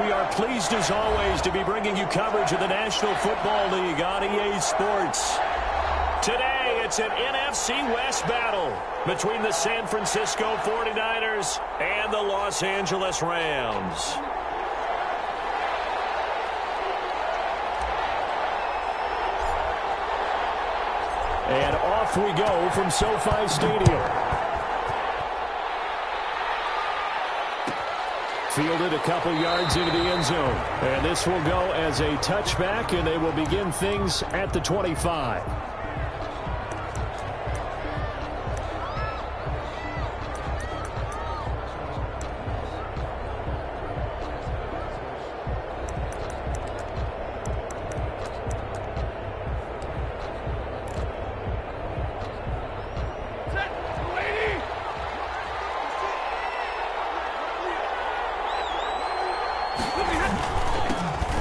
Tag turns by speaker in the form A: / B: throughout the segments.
A: we are pleased as always to be bringing you coverage of the National Football League on EA Sports. Today, it's an NFC West battle between the San Francisco 49ers and the Los Angeles Rams. And off we go from SoFi Stadium. Fielded a couple yards into the end zone. And this will go as a touchback, and they will begin things at the 25.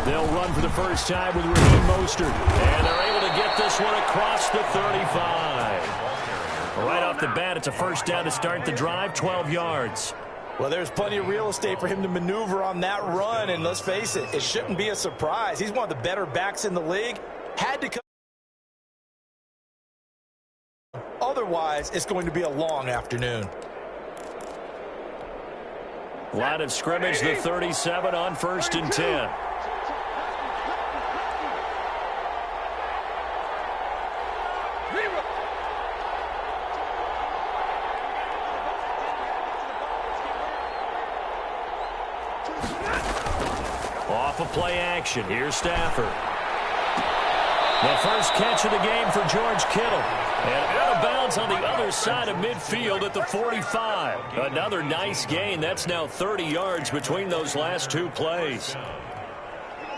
A: They'll run for the first time with Raheem Mostert. And they're able to get this one across the 35. Right off the bat, it's a first down to start the drive, 12 yards.
B: Well, there's plenty of real estate for him to maneuver on that run. And let's face it, it shouldn't be a surprise. He's one of the better backs in the league. Had to come. Otherwise, it's going to be a long afternoon.
A: Line of scrimmage, the 37 on 1st and 10. Off of play action. Here's Stafford. The first catch of the game for George Kittle. And out of bounds on the other side of midfield at the 45. Another nice gain. That's now 30 yards between those last two plays.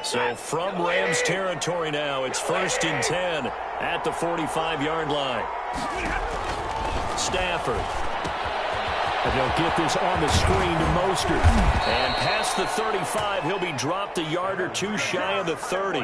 A: So from Rams territory now, it's 1st and 10 at the 45-yard line. Stafford. And they'll get this on the screen to Mostert. And past the 35, he'll be dropped a yard or two shy of the 30.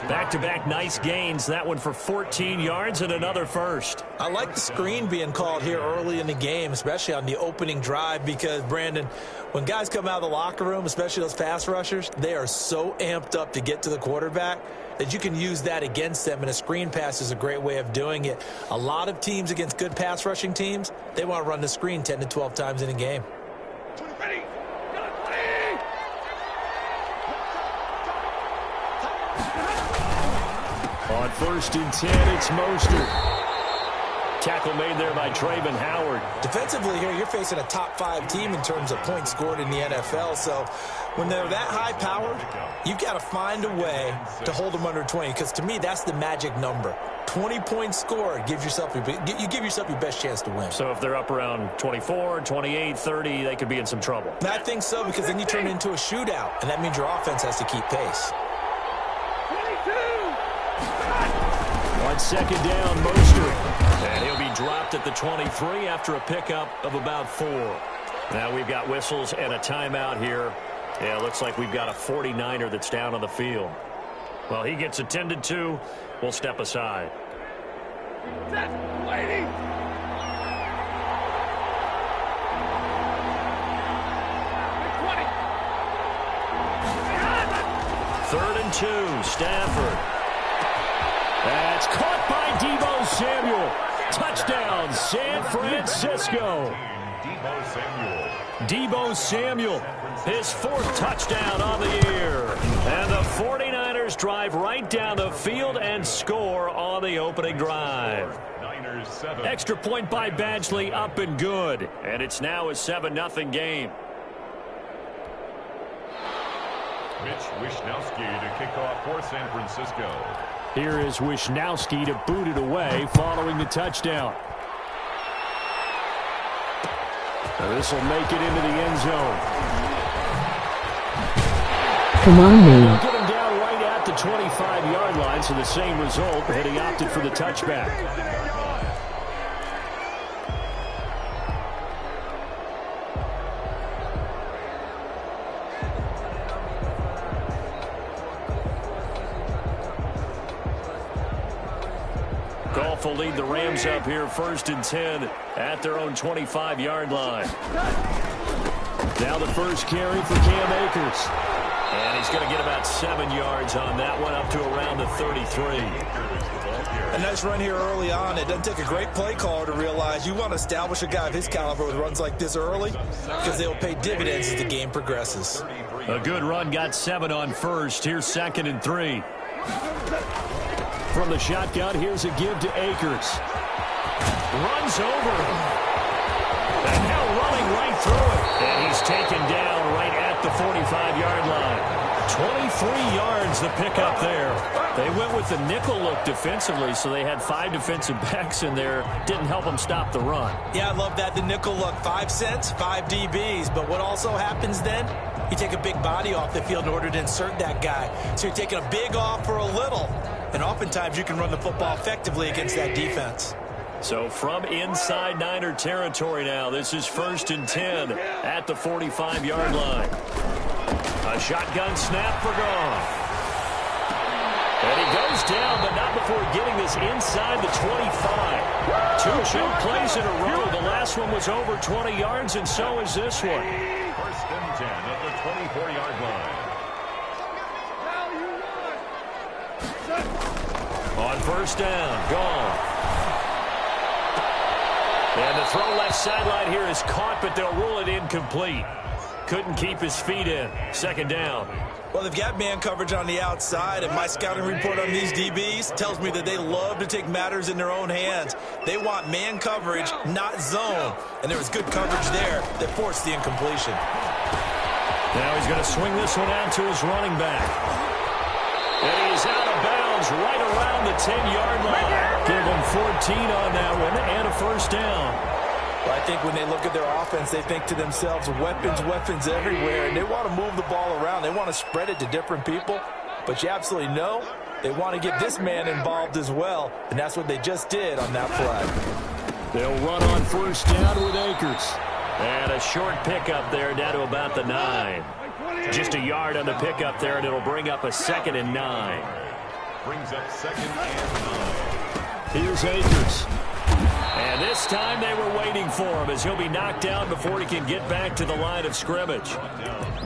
A: Back-to-back nice gains. That one for 14 yards and another first.
B: I like the screen being called here early in the game, especially on the opening drive, because, Brandon, when guys come out of the locker room, especially those pass rushers, they are so amped up to get to the quarterback that you can use that against them, and a screen pass is a great way of doing it. A lot of teams against good pass rushing teams, they want to run the screen 10 to 12 times in a game.
A: On 1st and 10, it's Mostert. Tackle made there by Trayvon Howard.
B: Defensively here, you're facing a top 5 team in terms of points scored in the NFL. So when they're that high powered, you've got to find a way to hold them under 20. Because to me, that's the magic number. 20 points scored, you give yourself your best chance to win.
A: So if they're up around 24, 28, 30, they could be in some trouble.
B: I think so, because then you turn it into a shootout, and that means your offense has to keep pace.
A: On 2nd down, Mostert. And he'll be dropped at the 23 after a pickup of about 4. Now we've got whistles and a timeout here. Yeah, looks like we've got a 49er that's down on the field. Well, he gets attended to. We'll step aside. Waiting. 3rd and 2, Stafford. That's caught by Deebo Samuel. Touchdown, San Francisco. Deebo Samuel, his 4th touchdown on the year. And the 49ers drive right down the field and score on the opening drive. Extra point by Badgley, up and good. And it's now a 7-0 game.
C: Mitch Wishnowsky to kick off for San Francisco.
A: Here is Wishnowsky to boot it away following the touchdown. Now this will make it into the end zone.
D: Come on,
A: They'll
D: man.
A: get him down right at the 25-yard line, so the same result, but he opted for the touchback. Goff will lead the Rams up here 1st and 10 at their own 25-yard line. Now the first carry for Cam Akers. And he's going to get about 7 yards on that one, up to around the 33.
B: A nice run here early on. It doesn't take a great play caller to realize you want to establish a guy of his caliber with runs like this early because they'll pay dividends as the game progresses.
A: A good run, got 7 on first. Here's 2nd and 3. From the shotgun, here's a give to Akers. Runs over. And now running right through it. And he's taken down right at the 45-yard line. 23 yards the pickup there. They went with the nickel look defensively, so they had 5 defensive backs in there. Didn't help them stop the run.
B: Yeah, I love that. The nickel look, 5 cents, 5 DBs. But what also happens then? You take a big body off the field in order to insert that guy. So you're taking a big off for a little. And oftentimes you can run the football effectively against that defense.
A: So from inside Niner territory now, this is 1st and 10 at the 45-yard line. A shotgun snap for Goff. And he goes down, but not before getting this inside the 25. 2 choke plays in a row. The last one was over 20 yards, and so is this one.
C: 1st and 10 at the 24-yard line.
A: On 1st down, Goff. And the throw left sideline here is caught, but they'll rule it incomplete. Couldn't keep his feet in. 2nd down.
B: Well, they've got man coverage on the outside, and my scouting report on these DBs tells me that they love to take matters in their own hands. They want man coverage, not zone. And there was good coverage there that forced the incompletion.
A: Now he's going to swing this one out to his running back. And he's out of bounds right around the 10-yard line. Give him 14 on that one and a 1st down.
B: Well, I think when they look at their offense, they think to themselves, weapons everywhere, and they want to move the ball around. They want to spread it to different people, but you absolutely know they want to get this man involved as well, and that's what they just did on that play.
A: They'll run on 1st down with Akers. And a short pickup there down to about the 9. Just a yard on the pickup there, and it'll bring up a 2nd and 9.
C: Brings up 2nd and 9.
A: Here's Akers. And this time they were waiting for him as he'll be knocked down before he can get back to the line of scrimmage.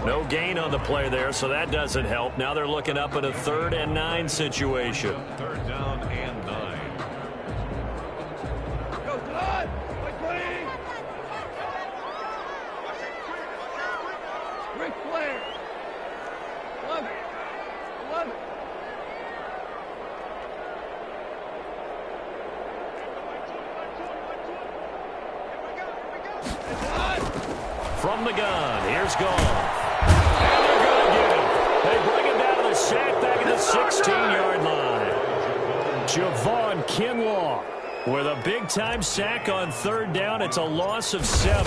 A: No gain on the play there, so that doesn't help. Now they're looking up at a 3rd and 9 situation.
C: 3rd down and 9.
A: From the gun, here's Goff. And they're going to get him. They bring him down to the sack back at the 16-yard line. Javon Kinlaw with a big-time sack on 3rd down. It's a loss of 7.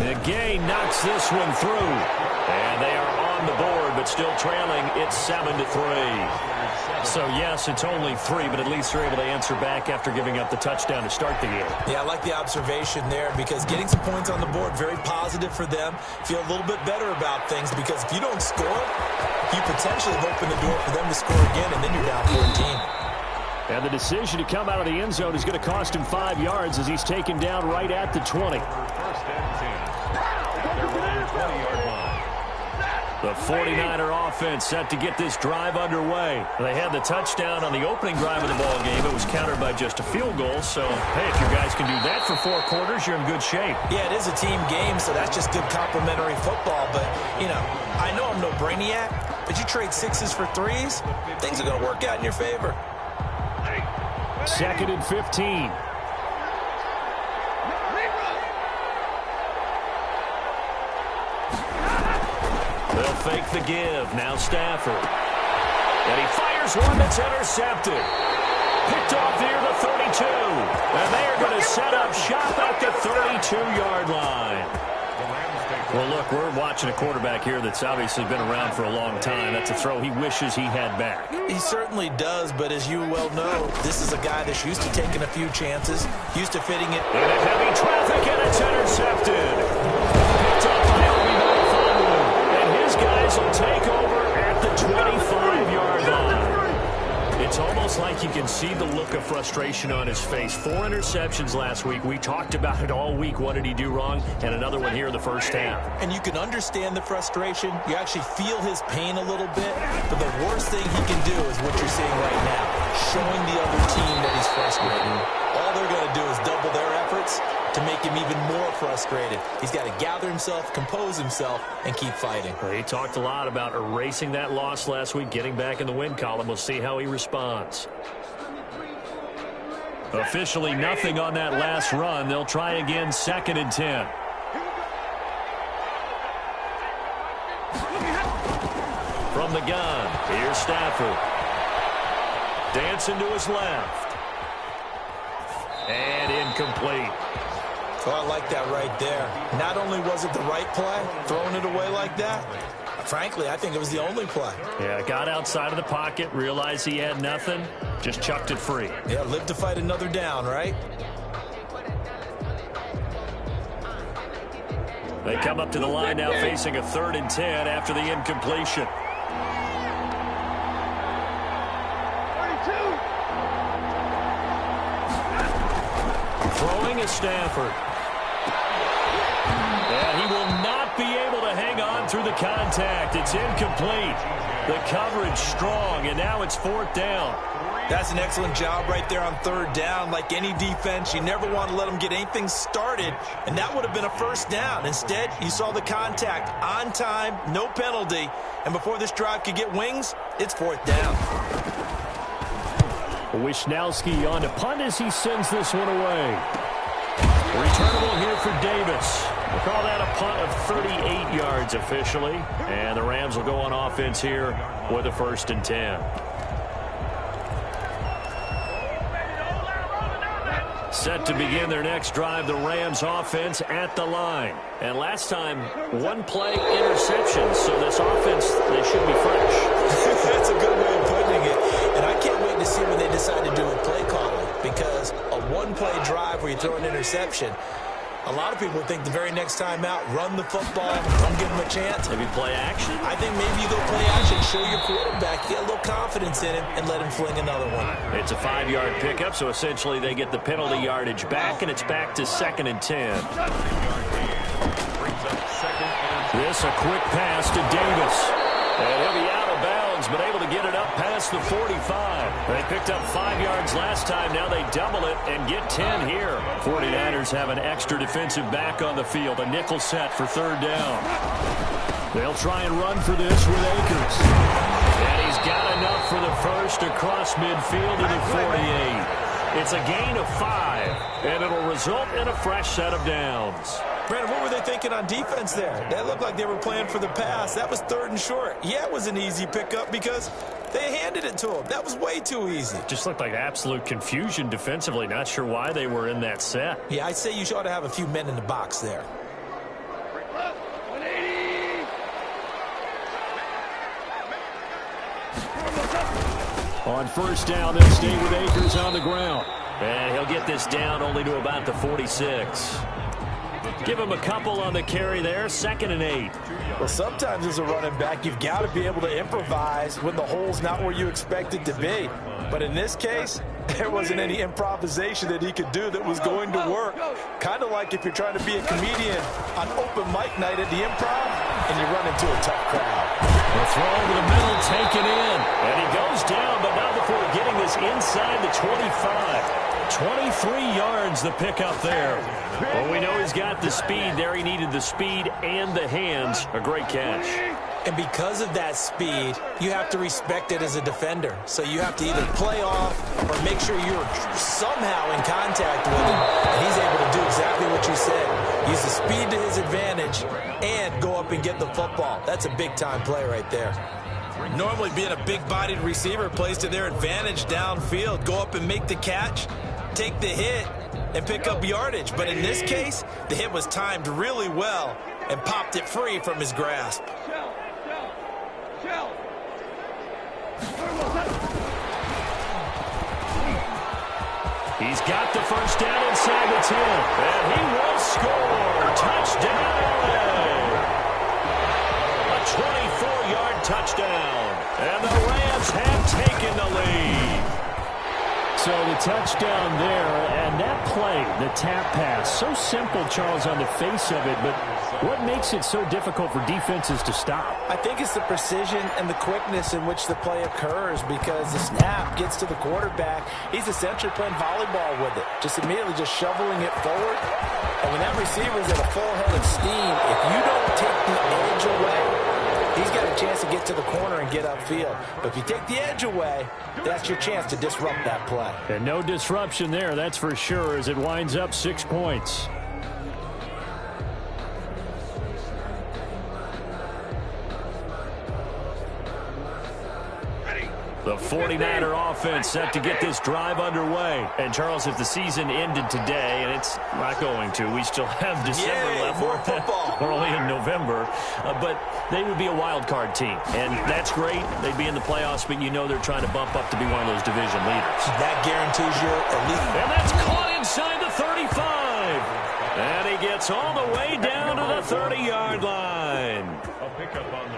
A: And Gay knocks this one through. And they are on the board, but still trailing. It's 7-3. So, yes, it's only 3, but at least they're able to answer back after giving up the touchdown to start the game.
B: Yeah, I like the observation there because getting some points on the board, very positive for them. Feel a little bit better about things because if you don't score, you potentially have opened the door for them to score again, and then you're down 14.
A: And the decision to come out of the end zone is going to cost him 5 yards as he's taken down right at the 20.
C: 1st and 10. They're on the 20-yard line.
A: The 49er offense set to get this drive underway. They had the touchdown on the opening drive of the ball game. It was countered by just a field goal. So, hey, if you guys can do that for 4 quarters, you're in good shape.
B: Yeah, it is a team game, so that's just good complimentary football. But, you know, I know I'm no brainiac, but you trade 6s for 3s, things are going to work out in your favor.
A: 2nd and 15. They'll fake the give. Now Stafford. And he fires one that's intercepted. Picked off near the 32. And they are going to set up shop at the 32-yard line. Well, look, we're watching a quarterback here that's obviously been around for a long time. That's a throw he wishes he had back.
B: He certainly does, but as you well know, this is a guy that's used to taking a few chances, used to fitting it.
A: Into heavy traffic, and it's intercepted. Picked up by Obi Melifonwu, and his guys will take over at the 25-yard line. It's almost like you can see the look of frustration on his face. 4 interceptions last week. We talked about it all week. What did he do wrong? And another one here in the first half.
B: And you can understand the frustration. You actually feel his pain a little bit. But the worst thing he can do is what you're seeing right now, showing the other team that he's frustrated. All they're going to do is double their efforts to make him even more frustrated. He's got to gather himself, compose himself, and keep fighting.
A: Well, he talked a lot about erasing that loss last week, getting back in the win column. We'll see how he responds. Officially nothing on that last run. They'll try again, 2nd and 10. From the gun, here's Stafford. Dancing to his left. And incomplete.
B: So I like that right there. Not only was it the right play, throwing it away like that, frankly, I think it was the only play.
A: Yeah, got outside of the pocket, realized he had nothing, just chucked it free.
B: Yeah, live to fight another down, right?
A: They come up to the line now facing a 3rd and 10 after the incompletion. Throwing is Stafford. And he will not be able to hang on through the contact. It's incomplete. The coverage strong, and now it's 4th down.
B: That's an excellent job right there on 3rd down. Like any defense, you never want to let them get anything started, and that would have been a 1st down. Instead, you saw the contact on time, no penalty, and before this drive could get wings, it's 4th down.
A: Wishnowski on to punt as he sends this one away. Returnable here for Davis. We'll call that a punt of 38 yards officially. And the Rams will go on offense here with a 1st and 10. Set to begin their next drive, the Rams offense at the line. And last time, 1-play interception. So this offense, they should be fresh.
B: That's a good way of putting it. And I can't wait to see what they decide to do with play calling, because a 1-play drive where you throw an interception, a lot of people think the very next time out, run the football, don't give him a chance.
A: Maybe play action?
B: I think maybe you go play action, show your quarterback, get a little confidence in him, and let him fling another one.
A: It's a 5-yard pickup, so essentially they get the penalty yardage back, and it's back to 2nd and 10. This a quick pass to Davis. And he'll be out of bounds, but able to get it up past the 45. They picked up 5 yards last time. Now they double it and get 10 here. 49ers have an extra defensive back on the field. A nickel set for 3rd down. They'll try and run for this with Akers. And he's got enough for the first across midfield to the 48. It's a gain of 5, and it'll result in a fresh set of downs.
B: Brandon, what were they thinking on defense there? That looked like they were playing for the pass. That was 3rd and short. Yeah, it was an easy pickup because they handed it to him. That was way too easy.
A: Just looked like absolute confusion defensively. Not sure why they were in that set.
B: Yeah, I'd say you ought to have a few men in the box there.
A: On 1st down, they'll stay with Akers on the ground. And he'll get this down only to about the 46. Give him a couple on the carry there, 2nd and 8.
B: Well, sometimes as a running back, you've got to be able to improvise when the hole's not where you expect it to be. But in this case, there wasn't any improvisation that he could do that was going to work. Kind of like if you're trying to be a comedian on open mic night at the Improv and you run into a tough crowd.
A: The throw over the middle, taken in. And he goes down, but not before getting this inside the 25. 23 yards the pickup there. Well, we know he's got the speed there. He needed the speed and the hands. A great catch.
B: And because of that speed, you have to respect it as a defender. So you have to either play off or make sure you're somehow in contact with him. And he's able to do exactly what you said. Use the speed to his advantage and go up and get the football. That's a big-time play right there. Normally being a big-bodied receiver plays to their advantage downfield. Go up and make the catch, take the hit, and pick up yardage. But in this case, the hit was timed really well and popped it free from his grasp.
A: He's got the first down inside the 10. And he will score. Touchdown, LA. A 24-yard touchdown. And the Rams have taken the lead.
D: So the touchdown there, and that play, the tap pass, so simple, Charles, on the face of it, but what makes it so difficult for defenses to stop?
B: I think it's the precision and the quickness in which the play occurs, because the snap gets to the quarterback. He's essentially playing volleyball with it, just immediately just shoveling it forward. And when that receiver's at a full head of steam, if you don't take the edge away, he's got a chance to get to the corner and get upfield. But if you take the edge away, that's your chance to disrupt that play.
D: And no disruption there, that's for sure, as it winds up 6 points.
A: The 49er offense set to get this drive underway.
D: And, Charles, if the season ended today, and it's not going to, we still have December left.
B: More football.
D: We're only in November. But they would be a wild card team. And that's great. They'd be in the playoffs, but you know they're trying to bump up to be one of those division leaders.
B: That guarantees you elite.
A: And that's caught inside the 35. And he gets all the way down to the 30-yard line.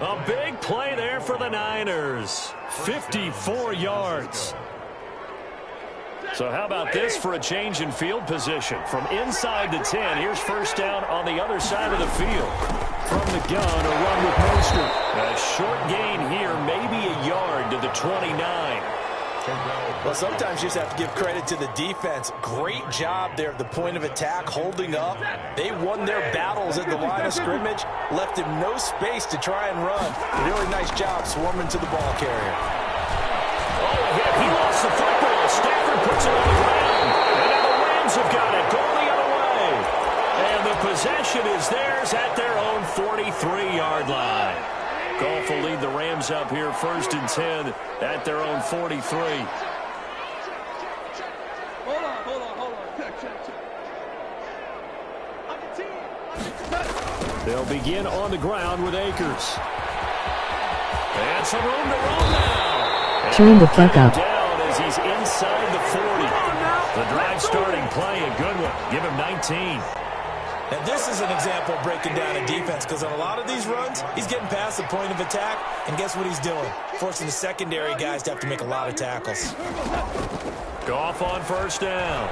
A: A big play there for the Niners. 54 yards. So how about this for a change in field position? From inside the 10, here's first down on the other side of the field. From the gun, a run with Mostert. A short gain here, maybe a yard to the 29.
B: Well, sometimes you just have to give credit to the defense. Great job there at the point of attack, holding up. They won their battles at the line of scrimmage, left him no space to try and run. Really nice job swarming to the ball carrier.
A: Oh, yeah, he lost the football. Stafford puts it on the ground. And now the Rams have got it going the other way. And the possession is theirs at their own 43-yard line. Goff will lead the Rams up here first and 10 at their own 43.
E: Hold on. Check.
D: They'll begin on the ground with Akers.
A: And some room to roll now.
F: Turn the fuck up.
A: Down as he's inside the 40. The drive starting play, a good one. Give him 19.
B: And this is an example of breaking down a defense, because on a lot of these runs, he's getting past the point of attack, and guess what he's doing? Forcing the secondary guys to have to make a lot of tackles.
A: Goff on first down.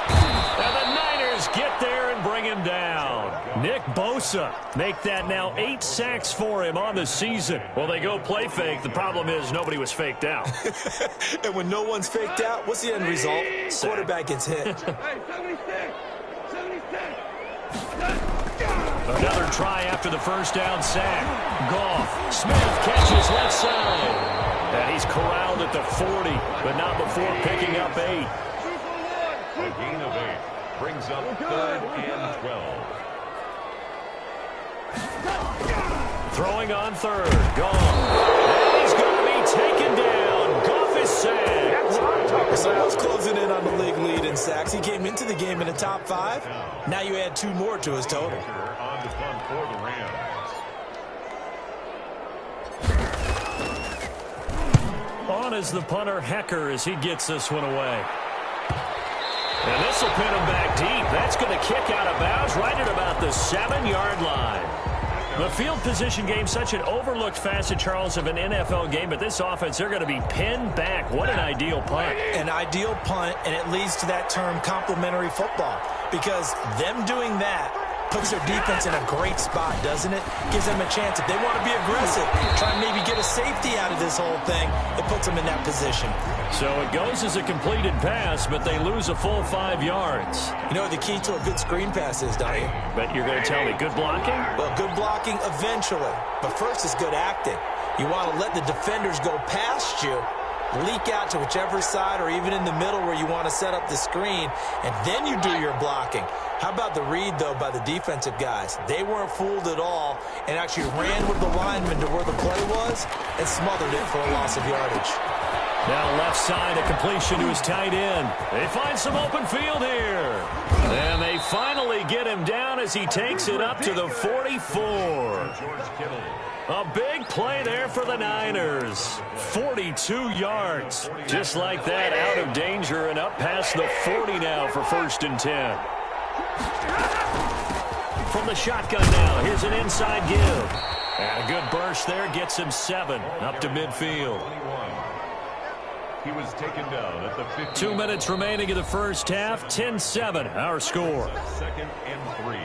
A: And the Niners get there and bring him down.
D: Nick Bosa make that now 8 sacks for him on the season.
A: Well, they go play fake. The problem is nobody was faked out.
B: And when no one's faked out, what's the end result? Quarterback gets hit.
E: Hey, 76.
A: Another try after the first down sack. Goff. Smith catches left side. And he's corralled at the 40, but not before picking up 8.
C: A gain of 8 brings up 3rd and 12.
A: Throwing on 3rd. Goff. And he's going to be taken down. Goff is sacked.
B: So that's closing in on the league lead in sacks. He came into the game in the top 5. Now you add 2 more to his total.
C: On the punt for the Rams.
A: On is the punter, Hecker, as he gets this one away. And this will pin him back deep. That's going to kick out of bounds right at about the 7-yard line. The field position game, such an overlooked facet, Charles, of an NFL game, but this offense, they're going to be pinned back. What an ideal punt.
B: An ideal punt, and it leads to that term complementary football, because them doing that puts their defense in a great spot, doesn't it? Gives them a chance. If they want to be aggressive, try and maybe get a safety out of this whole thing, it puts them in that position.
A: So it goes as a completed pass, but they lose a full 5 yards.
B: You know what the key to a good screen pass is, don't you?
A: But you're going to tell me, good blocking?
B: Well, good blocking eventually, but first is good acting. You want to let the defenders go past you, leak out to whichever side or even in the middle where you want to set up the screen, and then you do your blocking. How about the read, though, by the defensive guys? They weren't fooled at all and actually ran with the lineman to where the play was and smothered it for a loss of yardage.
A: Now left side, a completion to his tight end. They find some open field here. And they finally get him down as he takes it up to the 44. A big play there for the Niners. 42 yards. Just like that, out of danger and up past the 40 now for 1st and 10. From the shotgun now, here's an inside give. And a good burst there gets him 7 up to midfield.
C: 21. He was taken down at the 50.
A: 2 minutes remaining in the first half. 10-7 our score.
C: 2nd and 3.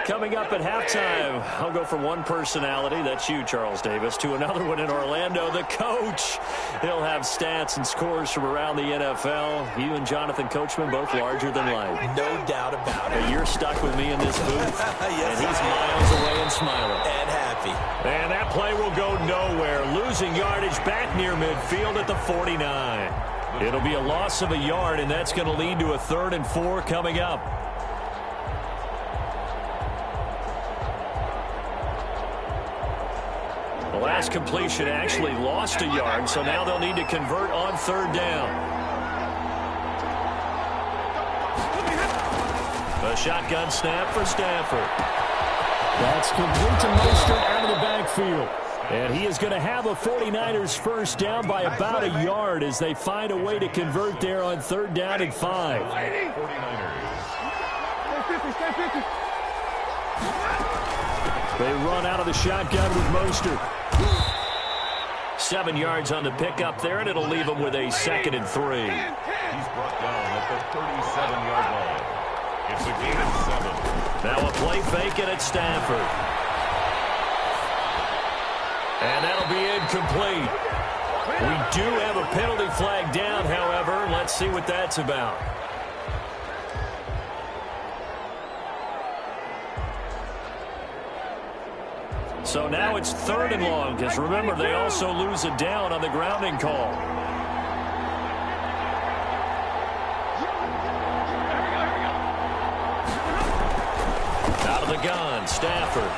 A: Coming up at halftime, I'll go from one personality, that's you, Charles Davis, to another one in Orlando, the coach. He'll have stats and scores from around the NFL. You and Jonathan Coachman, both larger than life.
B: No doubt about it.
A: But you're stuck with me in this booth,
B: Yes,
A: and he's miles away and smiling.
B: And happy.
A: And that play will go nowhere. Losing yardage back near midfield at the 49. It'll be a loss of a yard, and that's going to lead to a 3rd and 4 coming up. The last completion actually lost a yard, so now they'll need to convert on 3rd down. A shotgun snap for Stafford.
D: That's complete to Mostert out of the backfield. And he is going to have a 49ers first down by about a yard as they find a way to convert there on 3rd down and 5.
C: 49ers.
D: They run out of the shotgun with Mostert.
A: 7 yards on the pickup there, and it'll leave them with a 2nd and 3.
C: He's brought down at the 37-yard line. It's a gain of 7.
A: Now a play fake, and it's Stafford. And that'll be incomplete. We do have a penalty flag down, however. Let's see what that's about. So now it's 3rd and long, because remember, they also lose a down on the grounding call. Out of the gun, Stafford.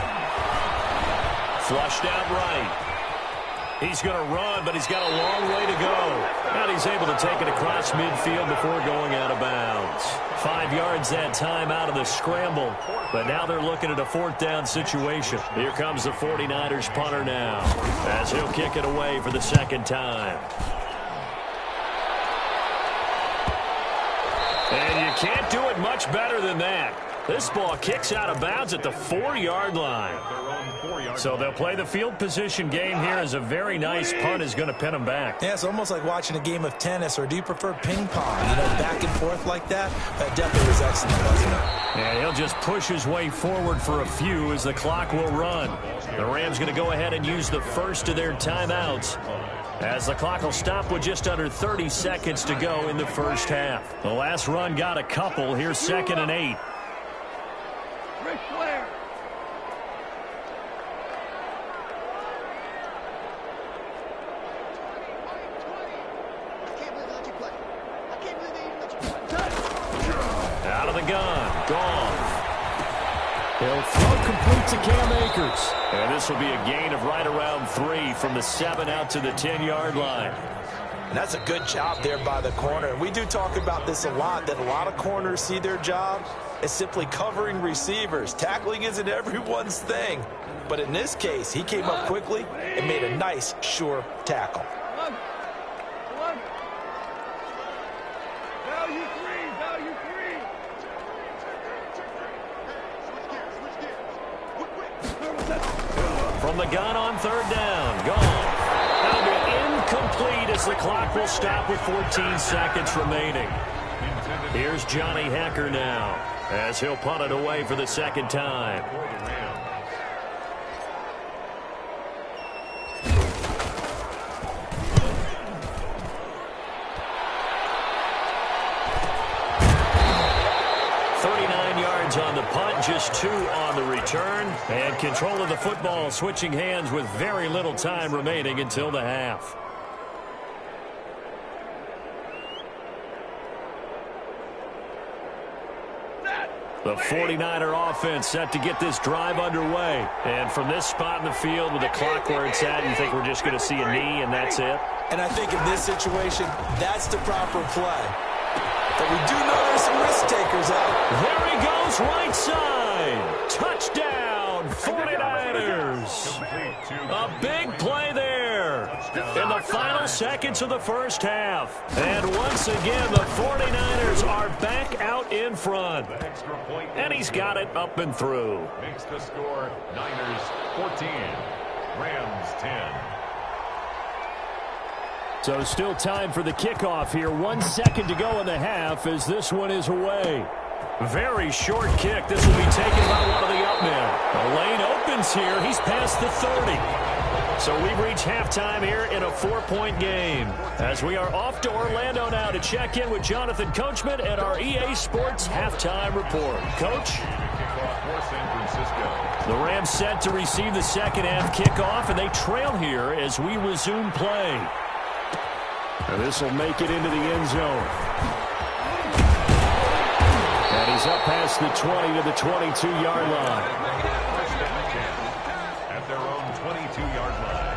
A: Flushed out right. He's going to run, but he's got a long way to go. And he's able to take it across midfield before going out of bounds. 5 yards that time out of the scramble. But now they're looking at a 4th down situation. Here comes the 49ers punter now, as he'll kick it away for the 2nd time. And you can't do it much better than that. This ball kicks out of bounds at the 4-yard line. So they'll play the field position game here as a very nice punt is going to pin them back.
B: Yeah, it's almost like watching a game of tennis, or do you prefer ping pong? You know, back and forth like that? That definitely was excellent, wasn't it?
A: And he'll just push his way forward for a few as the clock will run. The Rams going to go ahead and use the first of their timeouts, as the clock will stop with just under 30 seconds to go in the first half. The last run got a couple. Here's 2nd and 8.
E: Ric Flair.
A: Out of the gun. Gone.
D: They'll throw complete to Cam Akers.
A: And this will be a gain of right around 3 from the 7 out to the 10-yard line.
B: And that's a good job there by the corner. And we do talk about this a lot, that a lot of corners see their job as simply covering receivers. Tackling isn't everyone's thing. But in this case, he came up quickly and made a nice, sure tackle.
E: Value 3.
A: From the gun on 3rd down. Gone. That'll be incomplete as the clock will stop with 14 seconds remaining. Here's Johnny Hecker now, as he'll punt it away for the 2nd time. 39 yards on the punt, just 2 on the return. And control of the football switching hands with very little time remaining until the half. The 49er offense set to get this drive underway. And from this spot in the field with the clock where it's at, you think we're just going to see a knee and that's it?
B: And I think in this situation, that's the proper play. But we do know there's some risk takers out.
A: There he goes, right side. Touchdown, 49ers. A big play there in the final seconds of the first half. And once again, the 49ers are back out in front. And he's got it up and through.
C: Makes the score Niners 14, Rams 10.
D: So still time for the kickoff here. 1 second to go in the half as this one is away.
A: Very short kick. This will be taken by one of the up men. The lane opens here. He's past the 30. So we've reached halftime here in a 4-point game. As we are off to Orlando now to check in with Jonathan Coachman at our EA Sports Halftime Report. Coach? The Rams set to receive the second half kickoff, and they trail here as we resume play.
D: And this will make it into the end zone. And he's up past the 20 to the 22-yard line.
C: At their own 22-yard line.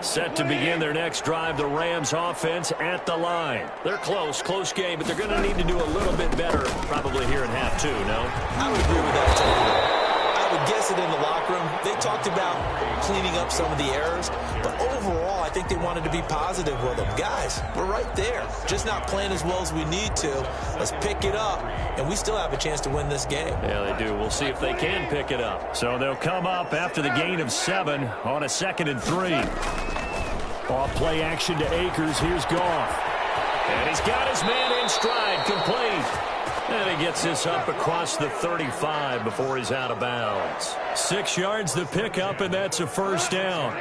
A: Set to begin their next drive, the Rams offense at the line. They're close game, but they're going to need to do a little bit better probably here in half two, no?
B: I would agree with that totally. I would guess it in the locker room. They talked about cleaning up some of the errors, but overall, I think they wanted to be positive with them. Guys, we're right there. Just not playing as well as we need to. Let's pick it up, and we still have a chance to win this game.
A: Yeah, they do. We'll see if they can pick it up. So they'll come up after the gain of 7 on a 2nd and 3.
D: Off play action to Akers. Here's Goff.
A: And he's got his man in stride, complete. And he gets this up across the 35 before he's out of bounds. 6 yards the pickup, and that's a first down.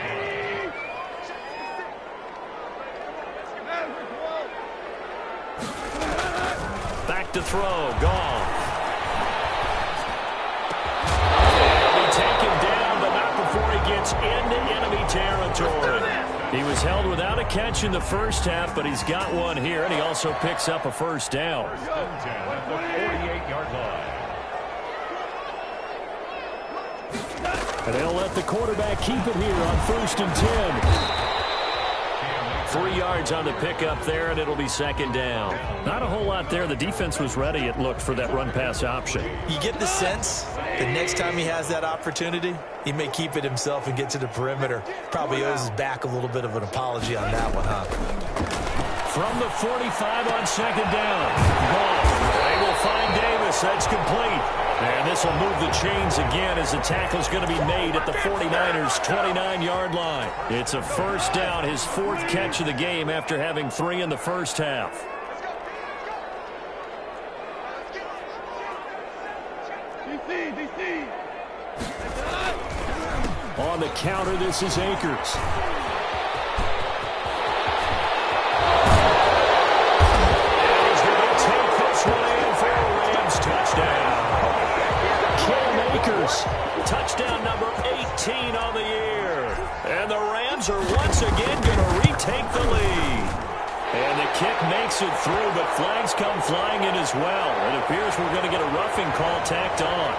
A: Back to throw, Goff. He'll be taken down, but not before he gets into enemy territory. He was held without a catch in the first half, but he's got one here, and he also picks up a first down.
C: At the 48-yard line.
D: And they'll let the quarterback keep it here on 1st and 10.
A: 3 yards on the pickup there, and it'll be 2nd down.
D: Not a whole lot there. The defense was ready, it looked, for that run-pass option.
B: You get the sense the next time he has that opportunity, he may keep it himself and get to the perimeter. Probably owes his back a little bit of an apology on that one, huh?
A: From the 45 on 2nd down. They will find Davis. That's complete. And this will move the chains again as the tackle's going to be made at the 49ers' 29-yard line. It's a first down, his 4th catch of the game after having 3 in the first half.
D: On the counter, this is Akers.
A: Touchdown number 18 on the year. And the Rams are once again going to retake the lead. And the kick makes it through, but flags come flying in as well. It appears we're going to get a roughing call tacked on.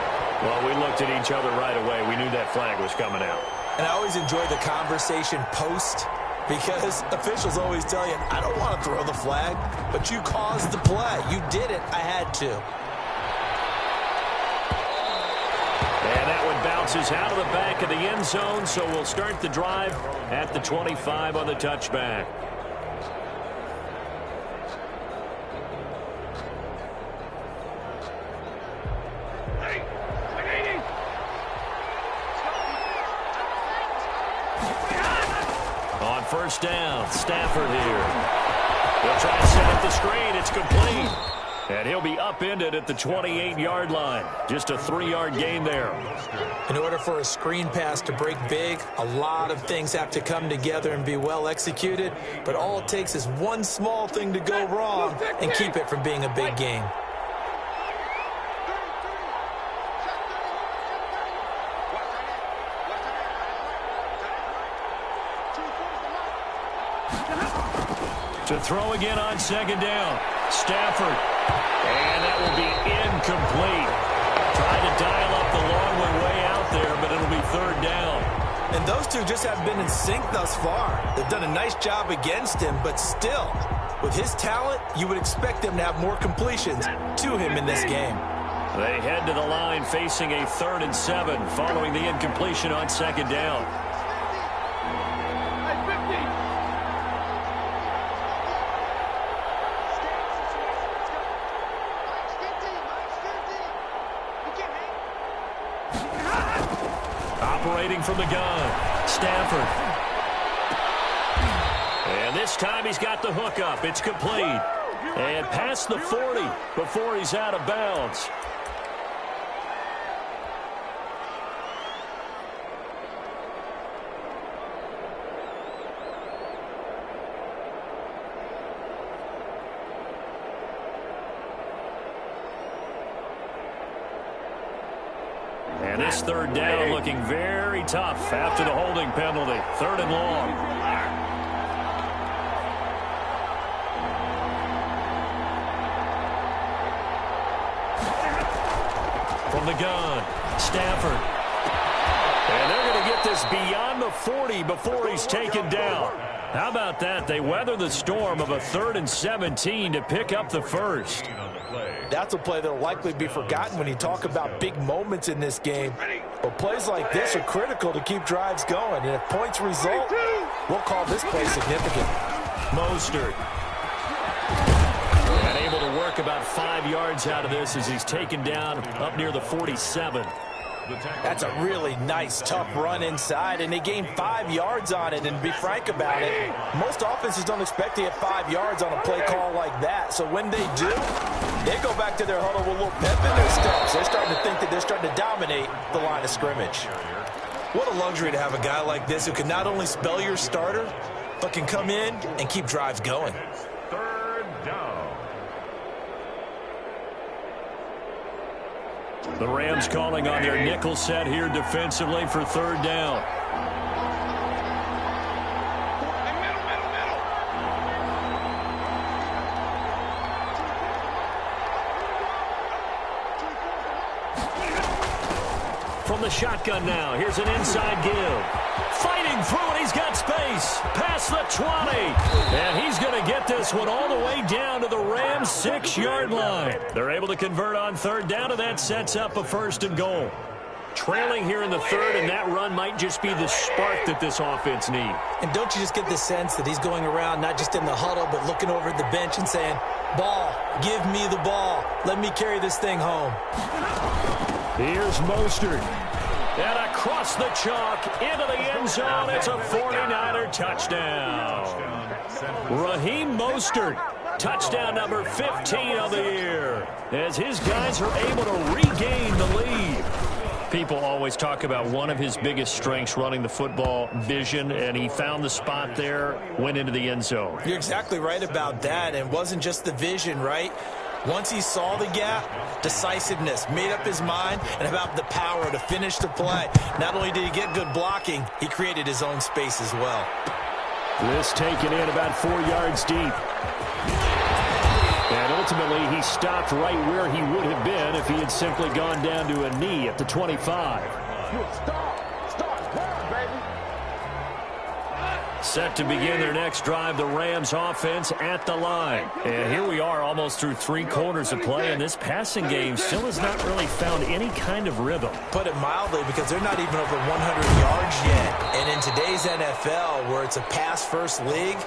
A: Well, we looked at each other right away. We knew that flag was coming out.
B: And I always enjoy the conversation post, because officials always tell you, I don't want to throw the flag, but you caused the play. You did it. I had to.
A: And that one bounces out of the back of the end zone, so we'll start the drive at the 25 on the touchback. On first down, Stafford here. They'll try to set up the screen. It's complete. And he'll be upended at the 28-yard line. Just a 3-yard gain there.
B: In order for a screen pass to break big, a lot of things have to come together and be well executed. But all it takes is one small thing to go wrong and keep it from being a big game.
A: To throw again on 2nd down. Stafford. And that will be incomplete. Trying to dial up the long one way out there, but it'll be 3rd down.
B: And those two just have been in sync thus far. They've done a nice job against him, but still, With his talent, you would expect them to have more completions to him in this game.
A: They head to the line facing a 3rd and 7 following the incompletion on 2nd down. Operating from the gun, Stafford. And this time he's got the hook up. It's complete. And past the 40 before he's out of bounds. And this 3rd down looking very tough after the holding penalty. 3rd and long. From the gun, Stafford. And they're going to get this beyond the 40 before he's taken down. How about that? They weather the storm of a 3rd and 17 to pick up the first.
B: That's a play that will likely be forgotten when you talk about big moments in this game. But plays like this are critical to keep drives going. And if points result, we'll call this play significant.
A: Mostert. And able to work about 5 yards out of this as he's taken down up near the 47.
B: That's a really nice, tough run inside, and they gained 5 yards on it. And to be frank about it, most offenses don't expect to get 5 yards on a play call like that. So when they do, they go back to their huddle with a little pep in their steps. They're starting to think that they're starting to dominate the line of scrimmage. What a luxury to have a guy like this who can not only spell your starter, but can come in and keep drives going.
C: 3rd down.
A: The Rams calling on their nickel set here defensively for 3rd down. From the shotgun now, here's an inside give. Fighting through it, he's got space. Past the 20. And he's going to get this one all the way down to the Rams' 6-yard line. They're able to convert on 3rd down, and that sets up a 1st and goal. Trailing here in the 3rd, and that run might just be the spark that this offense needs.
B: And don't you just get the sense that he's going around not just in the huddle, but looking over at the bench and saying, ball, give me the ball. Let me carry this thing home.
A: Here's Mostert. And across the chalk into the end zone. It's a 49er touchdown. Raheem Mostert, touchdown number 15 of the year, as his guys are able to regain the lead. People always talk about one of his biggest strengths running the football, vision, and he found the spot there, went into the end zone.
B: You're exactly right about that, and it wasn't just the vision, right? Once he saw the gap, decisiveness, made up his mind, and about the power to finish the play. Not only did he get good blocking, he created his own space as well.
D: This taken in about 4 yards deep. And ultimately, he stopped right where he would have been if he had simply gone down to a knee at the 25.
A: Set to begin their next drive, the Rams offense at the line. And here we are almost through 3 quarters of play, and this passing game still has not really found any kind of rhythm.
B: Put it mildly, because they're not even over 100 yards yet. And in today's NFL, where it's a pass-first league,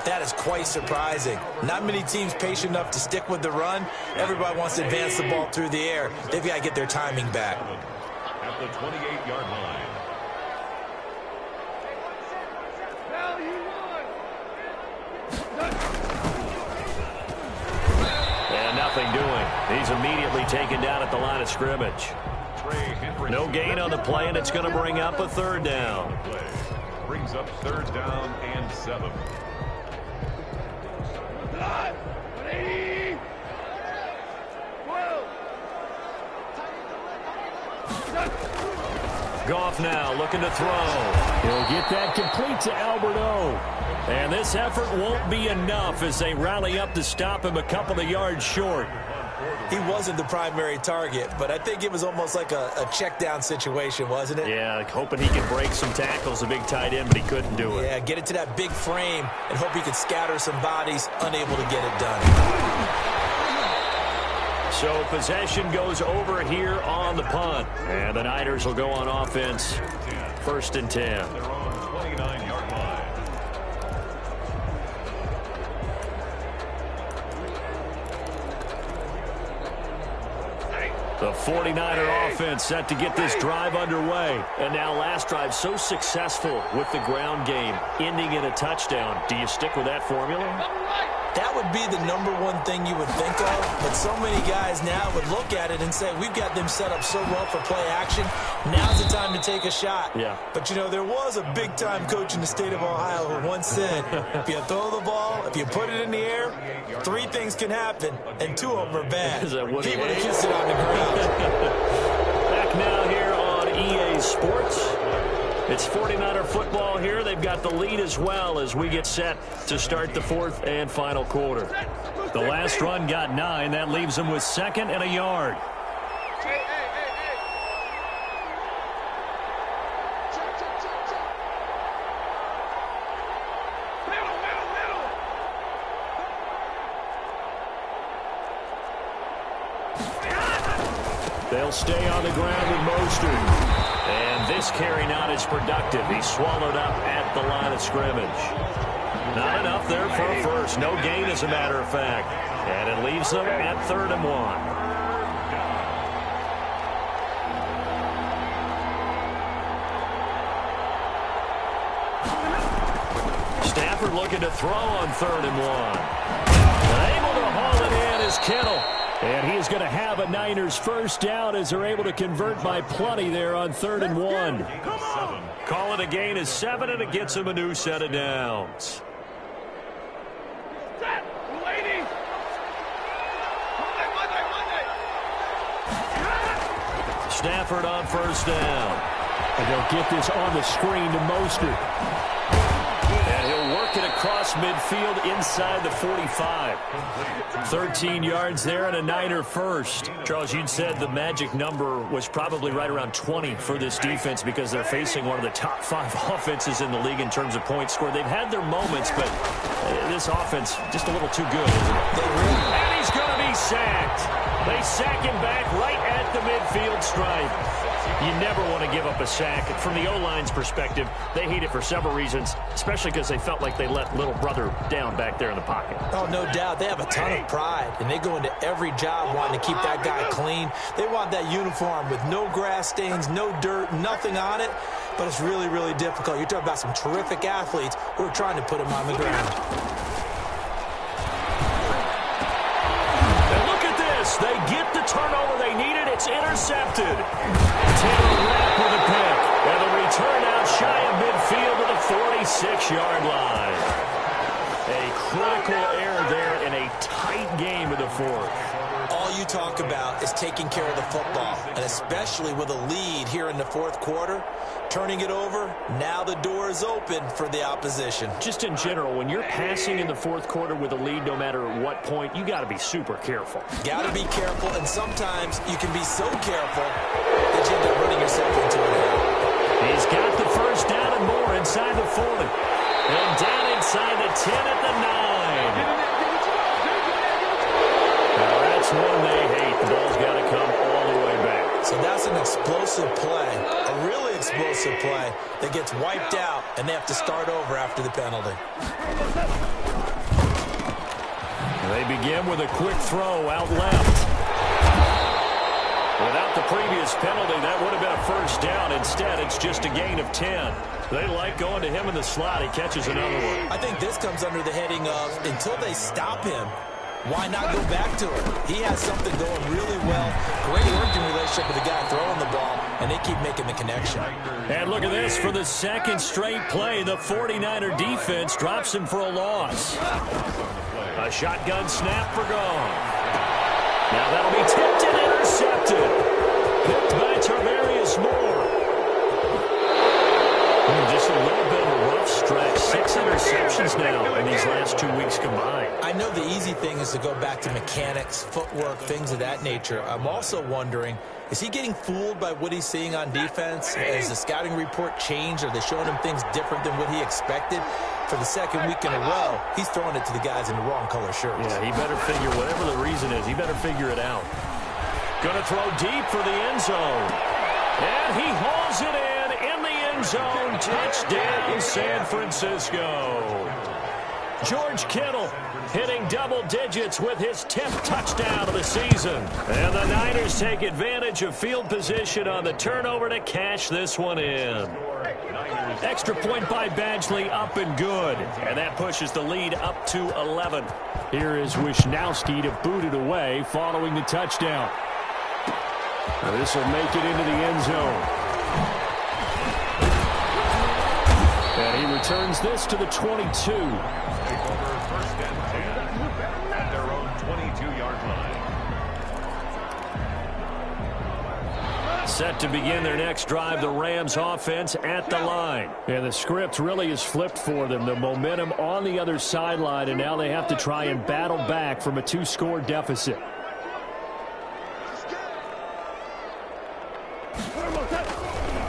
B: that is quite surprising. Not many teams patient enough to stick with the run. Everybody wants to advance the ball through the air. They've got to get their timing back.
C: At the 28-yard line.
A: And nothing doing. He's immediately taken down at the line of scrimmage. No gain on the play, and it's going to bring up a 3rd down.
C: Brings up 3rd down and 7.
A: Goff now looking to throw.
D: He'll get that complete to Alberto.
A: And this effort won't be enough as they rally up to stop him a couple of yards short.
B: he wasn't the primary target, but I think it was almost like a check down situation, wasn't it?
A: Yeah, hoping he could break some tackles, a big tight end, but he couldn't do it.
B: Yeah, get it to that big frame and hope he could scatter some bodies, unable to get it done.
A: So possession goes over here on the punt. And the Niners will go on offense. 1st and 10.
C: They're on the 29-yard line.
A: The 49er offense set to get this drive underway. And now last drive so successful with the ground game, ending in a touchdown. Do you stick with that formula?
B: That would be the number one thing you would think of, but so many guys now would look at it and say, we've got them set up so well for play action. Now's the time to take a shot.
A: Yeah.
B: But, you know, there was a big-time coach in the state of Ohio who once said, if you throw the ball, if you put it in the air, 3 things can happen, and 2 of them are bad.
A: Is that what
B: he
A: he
B: would have
A: is?
B: kissed it on the ground.
A: Back now here on EA Sports. It's 49er football here. They've got the lead as well as we get set to start the 4th and final quarter. The last run got 9. That leaves them with 2nd and a yard. They'll stay on the ground with Mostert. And this carry not as productive. He's swallowed up at the line of scrimmage. Not enough there for a first. No gain, as a matter of fact. And it leaves them at 3rd and 1. Stafford looking to throw on 3rd and 1. Able to haul it in is Kittle. And he's going to have a Niners first down as they're able to convert by plenty there on 3rd and 1. Call it a gain of 7, and it gets him a new set of downs. Stafford on 1st down.
D: And they'll get this on the screen to Mostert.
A: And he'll work it across midfield inside the 45. 13 yards there and a Niner first. Charles, you'd said the magic number was probably right around 20 for this defense because they're facing one of the top 5 offenses in the league in terms of points scored. They've had their moments, but this offense just a little too good, isn't it? And he's going to be sacked. They sack him back right at the midfield stripe. You never want to give up a sack. From the O-line's perspective, they hate it for several reasons, especially because they felt like they let little brother down back there in the pocket.
B: Oh, no doubt. They have a ton of pride, and they go into every job wanting to keep that guy clean. They want that uniform with no grass stains, no dirt, nothing on it, but it's really, really difficult. You're talking about some terrific athletes who are trying to put him on the ground.
A: And look at this. They get the turnover they needed. It's intercepted. Taylor Rapp with a pick. And the return out shy of midfield to the 46-yard line. A critical error there in a tight game in the 4th.
B: All you talk about is taking care of the football, and especially with a lead here in the 4th quarter, turning it over, now the door is open for the opposition.
A: Just in general, when you're passing in the 4th quarter with a lead, no matter what point, you got to be super careful.
B: Got to be careful, and sometimes you can be so careful that you end up running yourself into an error.
A: He's got the first down and more inside the 40. And down inside the 10 at the 9. Now that's one they hate. The ball's got to come all the way back.
B: So that's an explosive play, a really explosive play that gets wiped out, and they have to start over after the penalty.
A: They begin with a quick throw out left. Without the previous penalty, that would have been a first down. Instead, it's just a gain of 10. They like going to him in the slot. He catches another one.
B: I think this comes under the heading of, until they stop him, why not go back to him? He has something going really well. Great working relationship with the guy throwing the ball, and they keep making the connection.
A: And look at this. For the 2nd straight play, the 49er defense drops him for a loss. A shotgun snap for gone. Now that'll be tipped and intercepted. Picked by Tarvarius Moore. Just a little bit of a rough stretch. 6 interceptions now in these last 2 weeks combined.
B: I know the easy thing is to go back to mechanics, footwork, things of that nature. I'm also wondering, is he getting fooled by what he's seeing on defense? Has the scouting report changed? Are they showing him things different than what he expected? For the second week in a row, he's throwing it to the guys in the wrong color shirts.
A: Yeah, he better figure, whatever the reason is, he better figure it out. Gonna throw deep for the end zone. And he hauls it in the end zone. Touchdown, San Francisco. George Kittle hitting double digits with his 10th touchdown of the season. And the Niners take advantage of field position on the turnover to cash this one in. Extra point by Badgley, up and good. And that pushes the lead up to 11.
D: Here is Wisnowski to boot it away following the touchdown. Now this will make it into the end zone. And he returns this to the 22.
C: Take over 1st and 10 at their own 22-yard line.
A: Set to begin their next drive, the Rams offense at the line.
D: And the script really is flipped for them. The momentum on the other sideline, and now they have to try and battle back from a 2-score deficit.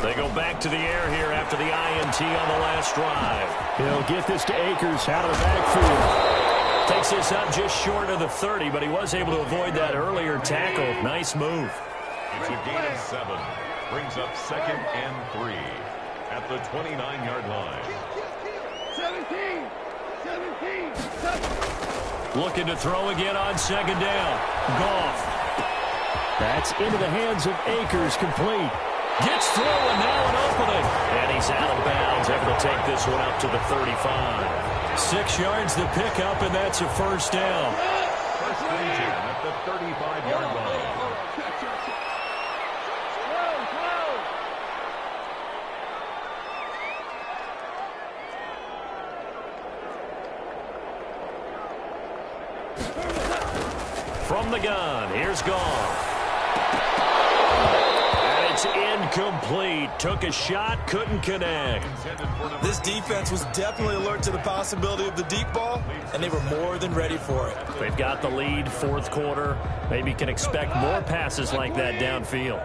A: They go back to the air here after the INT on the last drive.
D: He'll get this to Akers out of the backfield.
A: Takes this up just short of the 30, but he was able to avoid that earlier tackle. Nice move.
C: It's a gain of 7. Brings up 2nd and 3 at the 29-yard line.
E: 17.
A: Looking to throw again on 2nd down. Goff.
D: That's into the hands of Akers, complete.
A: Gets through, and now an opening. And he's out of bounds, able to take this one up to the 35. 6 yards to pick up, and that's a first down.
C: First and 10 at the 35-yard line.
A: From the gun, here's Goff. And it's incomplete. Took a shot, couldn't connect.
B: This defense was definitely alert to the possibility of the deep ball, and they were more than ready for it.
A: They've got the lead, 4th quarter. Maybe can expect more passes like that downfield.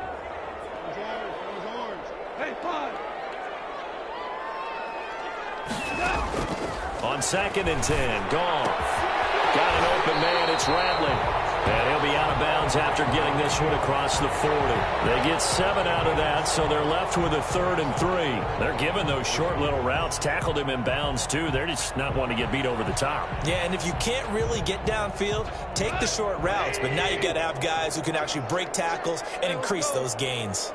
A: On 2nd and 10, Goff. Got an open man, it's Radley. And he'll be out of bounds after getting this one across the 40. They get 7 out of that, so they're left with a 3rd and 3. They're giving those short little routes. Tackled him in bounds, too. They're just not wanting to get beat over the top.
B: Yeah, and if you can't really get downfield, take the short routes. But now you got to have guys who can actually break tackles and increase those gains.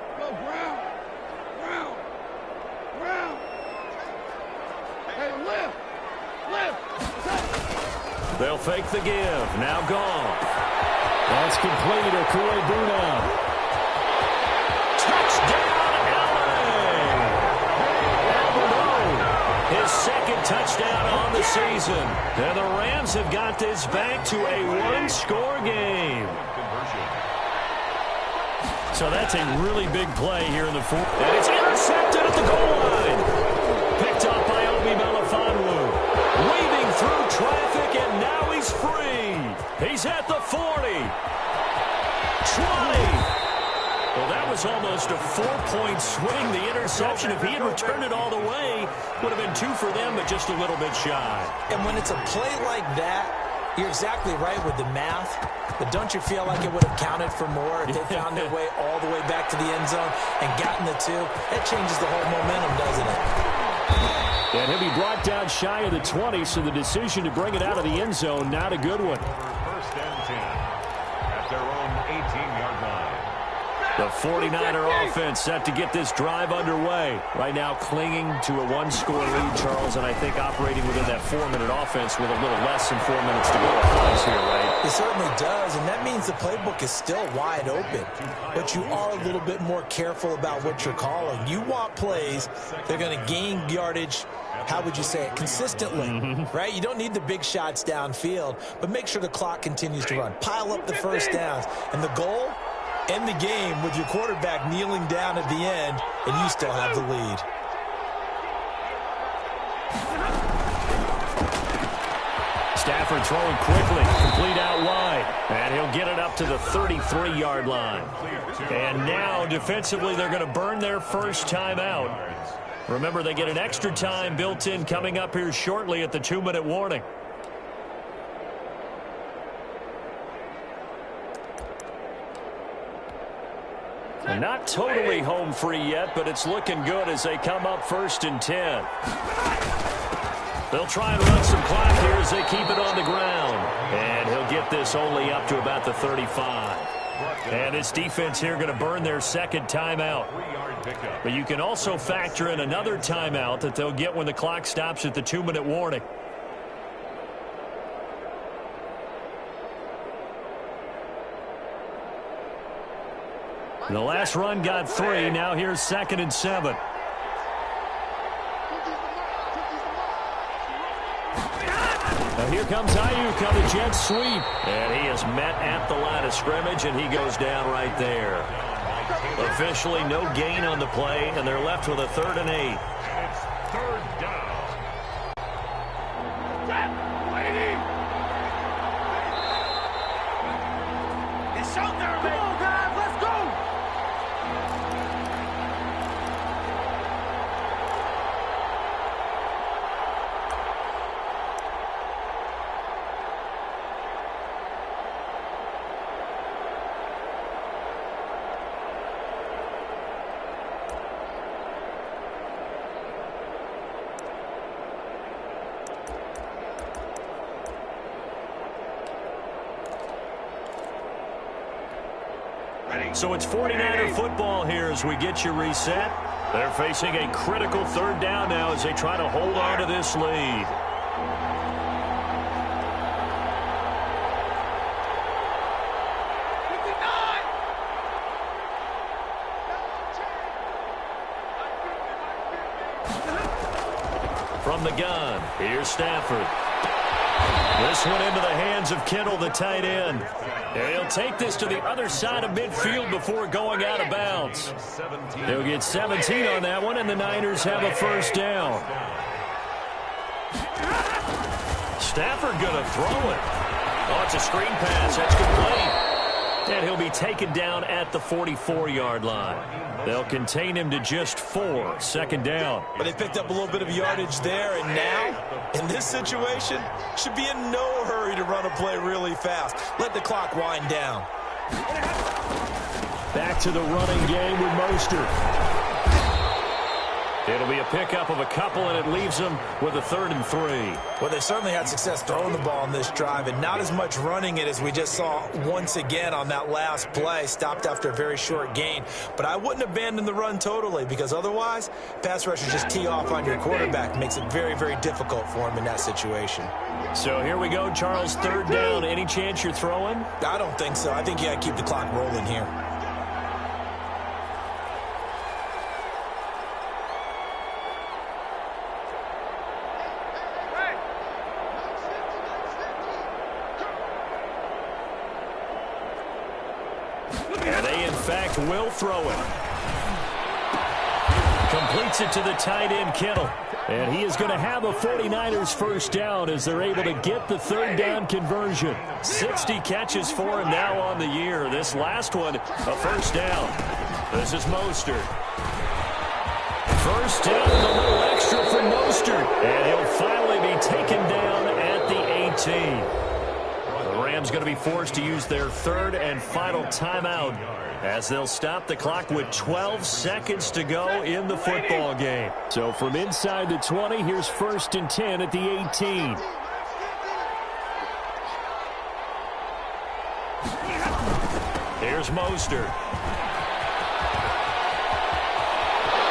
A: They'll fake the give. Now Goff.
D: That's complete. Okuegbuna.
A: Touchdown, LA! His 2nd touchdown on the season. And the Rams have got this back to a 1-score game. So that's a really big play here in the 4th. And it's intercepted at the goal line. Picked up by Obi Melifonwu. Weaving through traffic, and now he's free. He's at the 40. 20. Well, that was almost a 4-point swing. The interception, if he had returned it all the way, would have been 2 for them, but just a little bit shy.
B: And when it's a play like that, you're exactly right with the math. But don't you feel like it would have counted for more if they found their way all the way back to the end zone and gotten the 2? That changes the whole momentum, doesn't it?
D: And he'll be brought down shy of the 20, so the decision to bring it out of the end zone, not a good one.
C: 1st and 10 at their own 18-yard line.
A: The 49er offense set to get this drive underway. Right now clinging to a 1-score lead, Charles, and I think operating within that 4-minute offense with a little less than 4 minutes to go applies here, right?
B: It certainly does, and that means the playbook is still wide open. But you are a little bit more careful about what you're calling. You want plays, they're going to gain yardage, how would you say it, consistently, right? You don't need the big shots downfield, but make sure the clock continues to run. Pile up the first downs, and the goal, end the game with your quarterback kneeling down at the end, and you still have the lead.
A: Stafford throwing quickly, complete out wide, and he'll get it up to the 33-yard line. And now, defensively, they're going to burn their first timeout. Remember, they get an extra time built in coming up here shortly at the 2-minute warning. And not totally home free yet, but it's looking good as they come up 1st and 10. They'll try and run some clock here as they keep it on the ground. And he'll get this only up to about the 35. And this defense here going to burn their second timeout. But you can also factor in another timeout that they'll get when the clock stops at the 2-minute warning. The last run got 3. Now here's 2nd and 7. Now here comes Ayuk on the jet sweep. And he is met at the line of scrimmage, and he goes down right there. Officially no gain on the play, and they're left with a 3rd and 8.
C: It's 3rd down.
E: It's showtime, baby. Come on, guys, let's go.
A: So it's 49er football here as we get you reset. They're facing a critical 3rd down now as they try to hold on to this lead. From the gun, here's Stafford. This one into the hands of Kittle, the tight end. And he'll take this to the other side of midfield before going out of bounds. They'll get 17 on that one, and the Niners have a 1st down. Stafford going to throw it. Oh, it's a screen pass. That's complete. And he'll be taken down at the 44-yard line. They'll contain him to just 4, 2nd down.
B: But they picked up a little bit of yardage there, and now, in this situation, should be in no hurry to run a play really fast. Let the clock wind down.
D: Back to the running game with Mostert.
A: It'll be a pickup of a couple, and it leaves them with a 3rd and 3.
B: Well, they certainly had success throwing the ball on this drive, and not as much running it as we just saw once again on that last play. Stopped after a very short gain. But I wouldn't abandon the run totally, because otherwise, pass rushers just tee off on your quarterback. Makes it very, very difficult for him in that situation.
A: So here we go, Charles, 3rd down. Any chance you're throwing?
B: I don't think so. I think you got to keep the clock rolling here.
A: And they, in fact, will throw it. Completes it to the tight end, Kittle.
D: And he is going to have a 49ers 1st down as they're able to get the 3rd down conversion.
A: 60 catches for him now on the year. This last one, a 1st down. This is Mostert. 1st down, a little extra for Mostert. And he'll finally be taken down at the 18. The Rams going to be forced to use their 3rd and final timeout as they'll stop the clock with 12 seconds to go in the football game.
D: So from inside the 20, here's 1st and 10 at the 18.
A: Here's Mostert.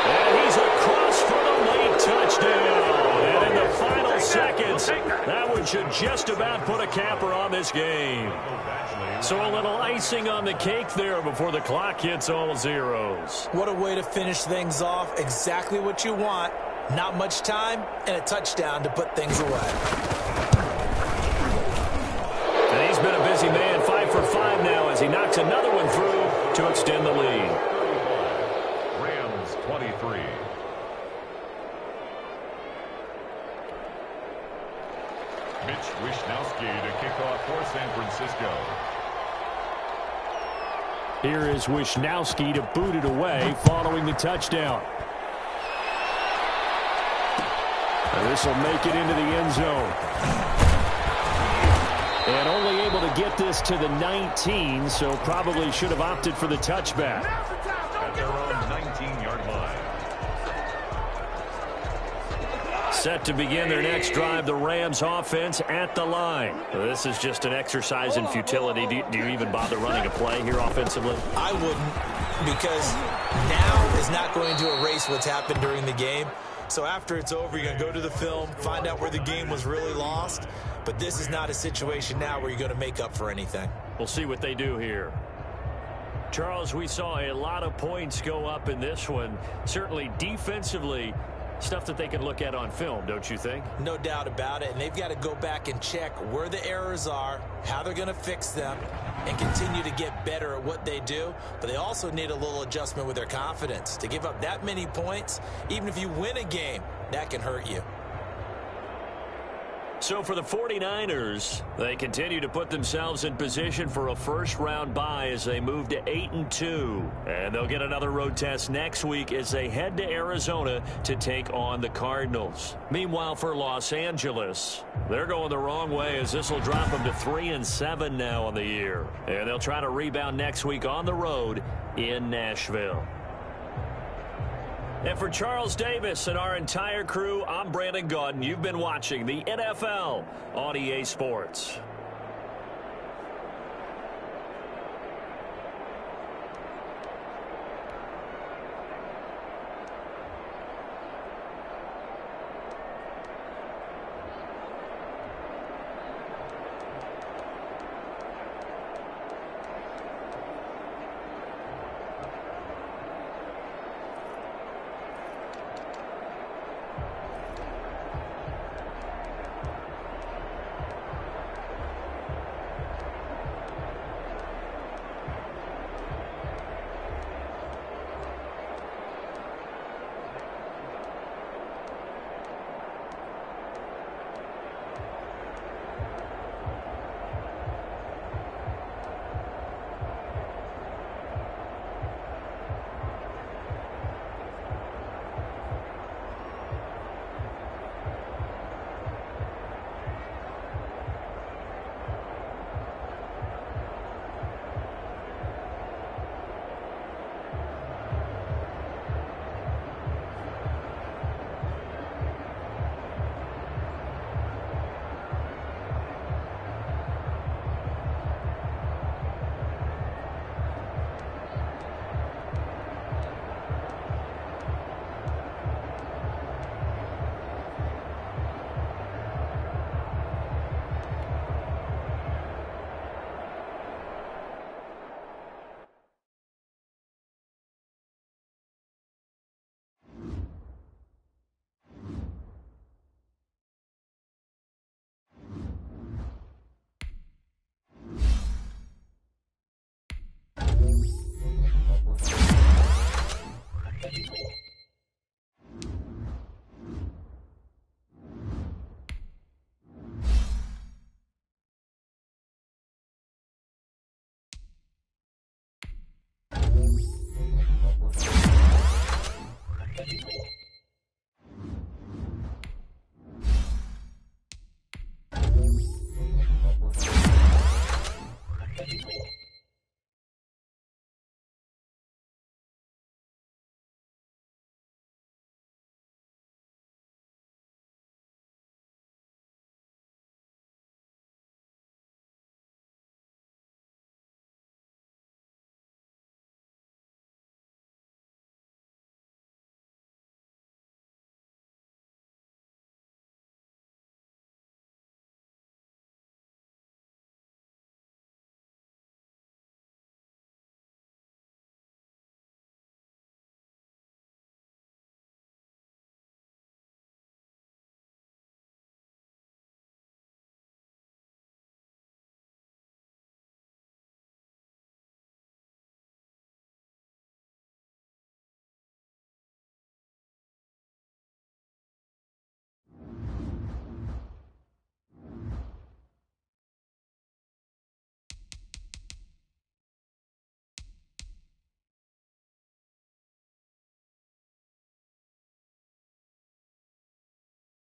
A: And he's across for the late touchdown. And in the final seconds, that one should just about put a capper on this game. So a little icing on the cake there before the clock hits all zeros.
B: What a way to finish things off. Exactly what you want. Not much time and a touchdown to put things away.
A: And he's been a busy man, 5 for 5 now as he knocks another one through to extend the lead.
C: Rams 23. Mitch Wishnowsky to kick off for San Francisco.
D: Here is Wishnowsky to boot it away following the touchdown. And this will make it into the end zone. And only able to get this to the 19, so probably should have opted for the touchback.
C: At their own 19-yard line.
A: Set to begin their next drive, the Rams offense at the line. This is just an exercise in futility. Do you even bother running a play here offensively?
B: I wouldn't, because now is not going to erase what's happened during the game. So after it's over, you're going to go to the film, find out where the game was really lost. But this is not a situation now where you're going to make up for anything.
A: We'll see what they do here. Charles, we saw a lot of points go up in this one. Certainly defensively, stuff that they can look at on film, don't you think?
B: No doubt about it. And they've got to go back and check where the errors are, how they're going to fix them, and continue to get better at what they do. But they also need a little adjustment with their confidence. To give up that many points, even if you win a game, that can hurt you.
A: So for the 49ers, they continue to put themselves in position for a first-round bye as they move to 8-2. And they'll get another road test next week as they head to Arizona to take on the Cardinals. Meanwhile, for Los Angeles, they're going the wrong way as this will drop them to 3-7 now on the year. And they'll try to rebound next week on the road in Nashville. And for Charles Davis and our entire crew, I'm Brandon Gaudin. You've been watching the NFL on EA Sports.